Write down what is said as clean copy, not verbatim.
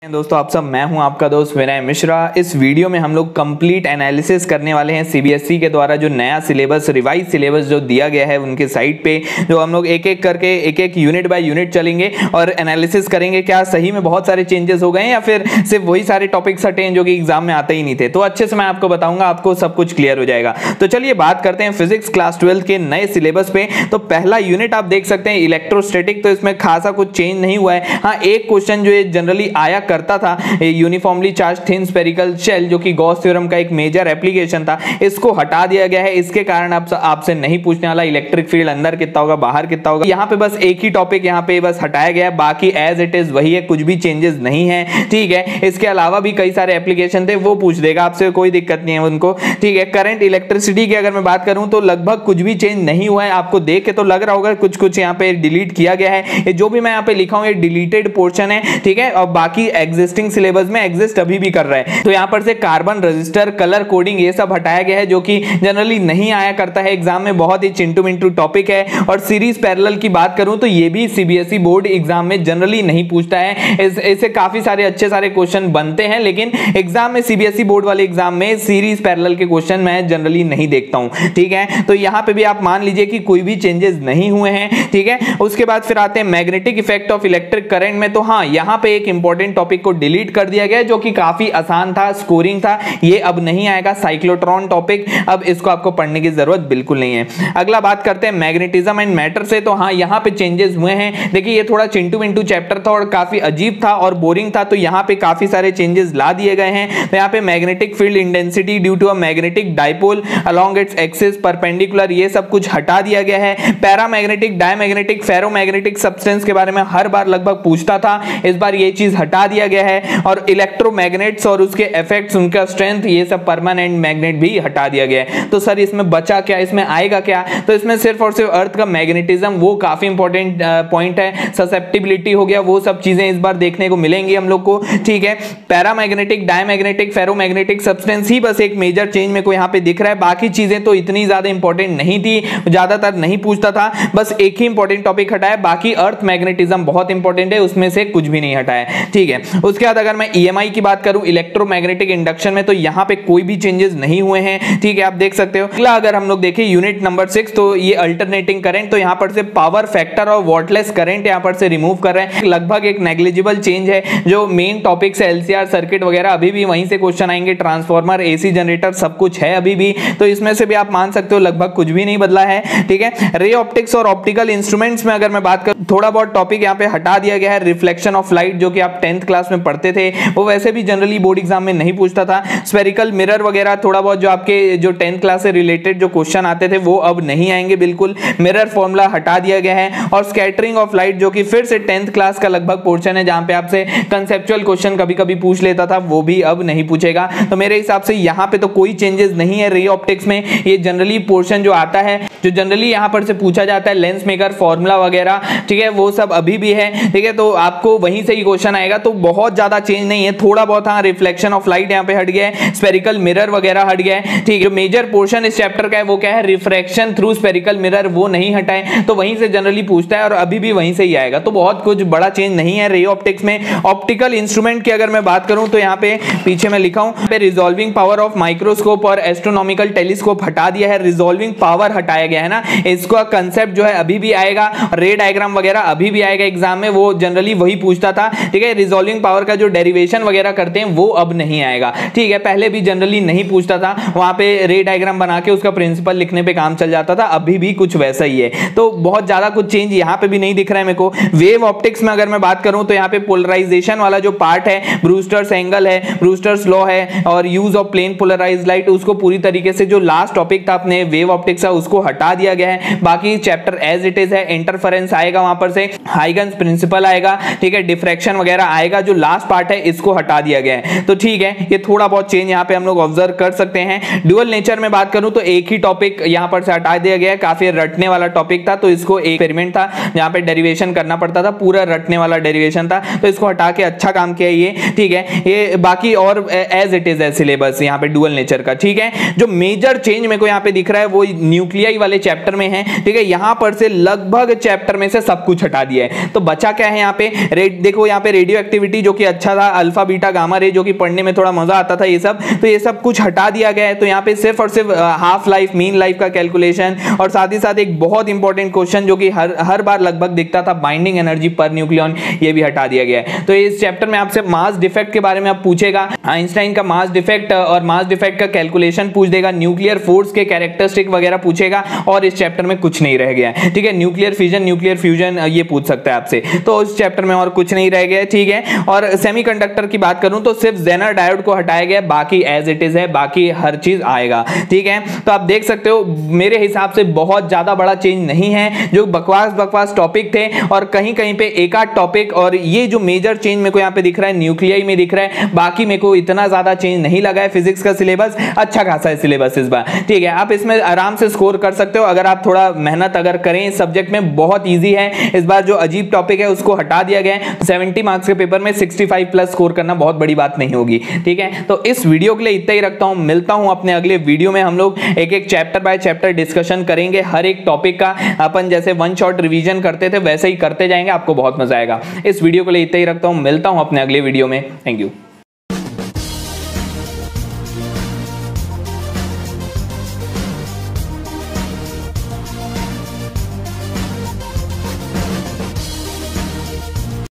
दोस्तों आप सब, मैं हूं आपका दोस्त विनय मिश्रा। इस वीडियो में हम लोग कंप्लीट एनालिसिस करने वाले हैं सीबीएसई के द्वारा जो नया सिलेबस, रिवाइज सिलेबस जो दिया गया है उनके साइट पे, जो हम लोग एक एक करके एक यूनिट बाय यूनिट चलेंगे और एनालिसिस करेंगे क्या सही में बहुत सारे चेंजेस हो गए हैं या फिर सिर्फ वही सारे टॉपिक्स हटे हैं जो कि एग्जाम में आते ही नहीं थे। तो अच्छे से मैं आपको बताऊंगा, आपको सब कुछ क्लियर हो जाएगा। तो चलिए बात करते हैं फिजिक्स क्लास 12 के नए सिलेबस पे। तो पहला यूनिट आप देख सकते हैं इलेक्ट्रोस्टैटिक, तो इसमें खासा कुछ चेंज नहीं हुआ है। हाँ, एक क्वेश्चन जो ये जनरली आया करता था, uniformly charge thin spherical shell, जो कि गॉस थ्योरम का एक मेजर एप्लीकेशन था, इसको हटा दिया गया है। इसके कारण आपसे नहीं पूछने वाला इलेक्ट्रिक फील्ड अंदर कितना होगा, बाहर कितना होगा। यहाँ पे बस एक ही टॉपिक यहाँ पे बस हटाया गया है, बाकी एज इट इज वही है, कुछ भी चेंजेस नहीं है। ठीक है, इसके अलावा भी कई सारे एप्लीकेशन थे, वो पूछ देगा आपसे, कोई दिक्कत नहीं है उनको। ठीक है, करंट इलेक्ट्रिसिटी की अगर मैं बात करूं तो लगभग कुछ भी चेंज नहीं हुआ है। आपको देख के तो लग रहा होगा कुछ कुछ यहाँ पे डिलीट किया गया है। ये जो भी मैं यहाँ पे लिखा हूं ये डिलीटेड पोर्शन है। ठीक है, और बाकी एग्जिस्टिंग सिलेबस में एग्जिस्ट अभी भी कर रहा है। तो यहाँ पर से कार्बन रजिस्टर, कलर कोडिंग, ये सब हटाया गया है, जो कि जनरली नहीं आया करता है एग्जाम में, बहुत ही चिंटू मिंटू टॉपिक है। और सीरीज पैरेलल की बात करूं तो ये भी सीबीएसई बोर्ड एग्जाम में जनरली नहीं पूछता है। इससे काफी सारे अच्छे सारे क्वेश्चन बनते हैं, लेकिन एग्जाम में, सीबीएसई बोर्ड वाले एग्जाम में सीरीज पैरेलल के क्वेश्चन मैं जनरली नहीं देखता हूं। ठीक है, तो यहाँ पे भी आप मान लीजिए कि कोई भी चेंजेस नहीं हुए हैं। ठीक है, उसके बाद फिर आते हैं magnetic effect of electric current में। तो हाँ, यहाँ पे एक इंपॉर्टेंट टॉपिक को डिलीट कर दिया गया जो कि काफी आसान था, स्कोरिंग था, ये अब नहीं आएगा। साइक्लोट्रॉन टॉपिक, अब इसको आपको पढ़ने की जरूरत बिल्कुल नहीं है। अगला बात करते हैं मैग्नेटिज्म एंड मैटर से। तो हाँ, यहाँ पे चेंजेस हुए हैं। देखिए, ये थोड़ा चिंटू मिंटू चैप्टर था और काफी अजीब था और बोरिंग था, तो यहाँ पे काफी सारे चेंजेस ला दिए गए हैं। तो यहाँ पे magnetic field intensity due to a magnetic dipole along its axis perpendicular, ये सब कुछ हटा दिया गया है। पैरामैग्नेटिक, डायमैग्नेटिक, फेरोमैग्नेटिक सब्सटेंस के बारे में हर बार लगभग पूछता था, इस बार ये चीज हटा दिया गया है। और इलेक्ट्रोमैग्नेट्स और उसके इफेक्ट्स, उनका स्ट्रेंथ, ये सब परमानेंट मैग्नेट भी हटा दिया गया है। तो सर इसमें बचा क्या, इसमें आएगा क्या? तो इसमें सिर्फ और सिर्फ अर्थ का मैग्नेटिज्म, वो काफी इंपॉर्टेंट पॉइंट है। ससेप्टिबिलिटी हो गया, वो सब चीजें इस बार देखने को मिलेंगी हम लोग को। ठीक है, पैरामैग्नेटिक, डायमैग्नेटिक, फेरोमैग्नेटिक सब्सटेंस ही बस एक मेजर चेंज मेरे को यहाँ पे दिख रहा है। बाकी चीजें तो इतनी ज्यादा इंपॉर्टेंट नहीं थी, ज्यादातर नहीं पूछता था, बस एक ही इंपॉर्टेंट टॉपिक हटाया। बाकी अर्थ मैग्नेटिज्म बहुत इंपॉर्टेंट है, उसमें से कुछ भी नहीं हटाया। ठीक है, उसके बाद अगर मैं ईएमआई की बात करूं, इलेक्ट्रोमैग्नेटिक इंडक्शन में, तो यहां पे कोई भी चेंजेस नहीं हुए हैं। ठीक है, आप देख सकते हो। अगला अगर हम लोग देखें यूनिट नंबर 6, तो ये अल्टरनेटिंग करंट, तो यहां पर से पावर फैक्टर और वॉटलेस करंट यहां पर से रिमूव कर रहे हैं। लगभग एक नेग्लिजिबल चेंज है। जो मेन टॉपिक्स है एलसीआर सर्किट वगैरह, अभी भी वहीं से क्वेश्चन आएंगे। ट्रांसफार्मर, एसी जनरेटर, सब कुछ है अभी भी, तो इसमें से भी आप मान सकते हो लगभग कुछ भी नहीं बदला है। ठीक है, रे ऑप्टिक्स और ऑप्टिकल इंस्ट्रूमेंट्स में अगर मैं बात करूं, थोड़ा बहुत टॉपिक यहां पे हटा दिया गया है। रिफ्लेक्शन ऑफ लाइट, जो कि आप 10th क्लास में पढ़ते थे, वो वैसे भी जनरली बोर्ड एग्जाम में नहीं पूछता था। स्फेरिकल मिरर वगैरह, थोड़ा बहुत जो आपके जो 10th क्लास से रिलेटेड जो क्वेश्चन आते थे, वो अब नहीं आएंगे बिल्कुल। मिरर फॉर्मूला हटा दिया गया है। और स्कैटरिंग ऑफ लाइट, जो कि फिर से 10th क्लास का लगभग पोर्शन है, जहां पे आपसे कंसेप्चुअल क्वेश्चन कभी कभी पूछ लेता था, वो भी अब नहीं पूछेगा। तो मेरे हिसाब से यहाँ पे तो कोई चेंजेस नहीं है। रे ऑप्टिक्स में ये जनरली पोर्शन जो आता है, जो जनरली यहाँ पर से पूछा जाता है, लेंस मेकर फॉर्मूला वगैरह, ठीक है, वो सब अभी भी है। ठीक है, तो आपको वहीं से ही क्वेश्चन आएगा, तो बहुत ज्यादा चेंज नहीं है। थोड़ा बहुत हाँ, रिफ्लेक्शन ऑफ लाइट यहाँ पे हट गया है, स्फेरिकल मिरर वगैरह हट गया है। ठीक है, मेजर पोर्शन इस चैप्टर का है, वो क्या है, रिफ्रैक्शन थ्रू स्फेरिकल मिरर, वो नहीं हटाए, तो वहीं से जनरली पूछता है और अभी भी वहीं से ही आएगा। तो बहुत कुछ बड़ा चेंज नहीं है रे ऑप्टिक्स में। ऑप्टिकल इंस्ट्रूमेंट की अगर मैं बात करूं, तो यहाँ पे पीछे मैं लिखा हूं, रिजॉल्विंग पावर ऑफ माइक्रोस्कोप और एस्ट्रोनॉमिकल टेलीस्कोप हटा दिया है। रिजॉल्विंग पावर हटाया गया है ना, इसका कंसेप्ट जो है अभी भी आएगा। रे डायग्राम वगैरह अभी भी आएगा एग्जाम में, वो जनरली वही पूछता था। ठीक है, रिजॉल्विंग पावर का जो डेरिवेशन वगैरह करते हैं, वो अब नहीं आएगा। ठीक है, पहले भी जनरली नहीं पूछता था, वहां पे रे डायग्राम बना के उसका प्रिंसिपल लिखने पे काम चल जाता था, अभी भी कुछ वैसा ही है। तो बहुत ज्यादा कुछ चेंज यहाँ पे भी नहीं दिख रहा है मेरे को। वेव ऑप्टिक्स में अगर मैं बात करूं, तो यहाँ पे पोलराइजेशन वाला जो पार्ट है, ब्रूस्टर्स एंगल है, ब्रूस्टर्स लॉ है, और use of plane polarised light, उसको पूरी तरीके से, जो लास्ट टॉपिक था अपने वेव ऑप्टिक्स का, उसको हटा दिया गया है। बाकी चैप्टर एज इट इज है। इंटरफेरेंस आएगा, वहां पर से हाइगन्स प्रिंसिपल आएगा। ठीक है, डिफ्रैक्शन वगैरह आएगा, जो लास्ट पार्ट है इसको हटा दिया गया है। तो ठीक है, ये थोड़ा बहुत चेंज यहाँ पे हम लोग ऑब्जर्व कर सकते हैं। ड्यूअल नेचर में बात करूं, तो एक ही टॉपिक यहाँ पर से हटा दिया गया है, काफी रटने वाला टॉपिक था, तो इसको एक एक्सपेरिमेंट था जहां पे डेरिवेशन करना पड़ता था, पूरा रटने वाला डेरिवेशन था, तो इसको हटा के अच्छा काम किया ये। ठीक है, ये बाकी और एज इट इज है सिलेबस यहाँ पे ड्यूअल नेचर का। ठीक है, जो मेजर चेंज मेरे को यहाँ पे दिख रहा है, वो न्यूक्लियाई वाले चैप्टर में है। ठीक है, यहाँ पर से लगभग चैप्टर में से सब कुछ हटा दिया है। तो बचा क्या है यहाँ पे, देखो यहाँ पे रेडियो एक्टिविटी रेडिएटिविटी जो कि अच्छा था, अल्फा बीटा गामा रे जो कि पढ़ने में थोड़ा मजा आता था, ये सब तो ये सब कुछ हटा दिया गया है। तो यहाँ पे सिर्फ और सिर्फ हाफ लाइफ, मीन लाइफ का कैलकुलेशन और साथ ही साथ एक बहुत इंपॉर्टेंट क्वेश्चन जो कि हर बार लगभग दिखता था, बाइंडिंग एनर्जी पर न्यूक्लियन, ये भी हटा दिया गया है। तो इस चैप्टर में आपसे मास डिफेक्ट के बारे में आप पूछेगा, आइंस्टाइन का मास डिफेक्ट और मास डिफेक्ट का कैलकुलेशन पूछ देगा, न्यूक्लियर फोर्स के कैरेक्टरिस्टिक वगैरह पूछेगा और इस चैप्टर में कुछ नहीं रह गया है। ठीक है, न्यूक्लियर फिजन, न्यूक्लियर फ्यूजन ये पूछ सकता है आपसे, तो इस चैप्टर में और कुछ नहीं रह गया है। ठीक है, और सेमीकंडक्टर की बात करूं तो सिर्फ जेनर डायोड को हटाया गया, बाकी एज इट इज है, बाकी हर चीज आएगा। ठीक है, तो आप देख सकते हो मेरे हिसाब से बहुत ज्यादा बड़ा चेंज नहीं है, जो बकवास टॉपिक थे और कहीं कहीं पे एक आध टॉपिक, और ये जो मेजर चेंज मेरे को यहाँ पे दिख रहा है न्यूक्लियाई में दिख रहा है, बाकी मेरे को इतना ज्यादा चेंज नहीं लगा है। फिजिक्स का सिलेबस अच्छा खासा है सिलेबस इस बार। ठीक है, आप इसमें आराम से स्कोर कर सकते हो अगर आप थोड़ा मेहनत अगर करें। इस सब्जेक्ट में बहुत ईजी है, इस बार जो अजीब टॉपिक है उसको हटा दिया गया है। 70 मार्क्स के पेपर में 65 प्लस स्कोर करना बहुत बड़ी बात नहीं होगी। ठीक है, तो इस वीडियो के लिए इतना ही रखता हूं, मिलता हूं अपने अगले वीडियो में। हम लोग एक एक चैप्टर बाय चैप्टर डिस्कशन करेंगे, हर एक टॉपिक का अपन जैसे वन शॉट रिवीजन करते थे वैसे ही करते जाएंगे, आपको बहुत मजा आएगा। इस वीडियो के लिए इतना ही रखता हूं, मिलता हूं अपने अगले वीडियो में। Thank you.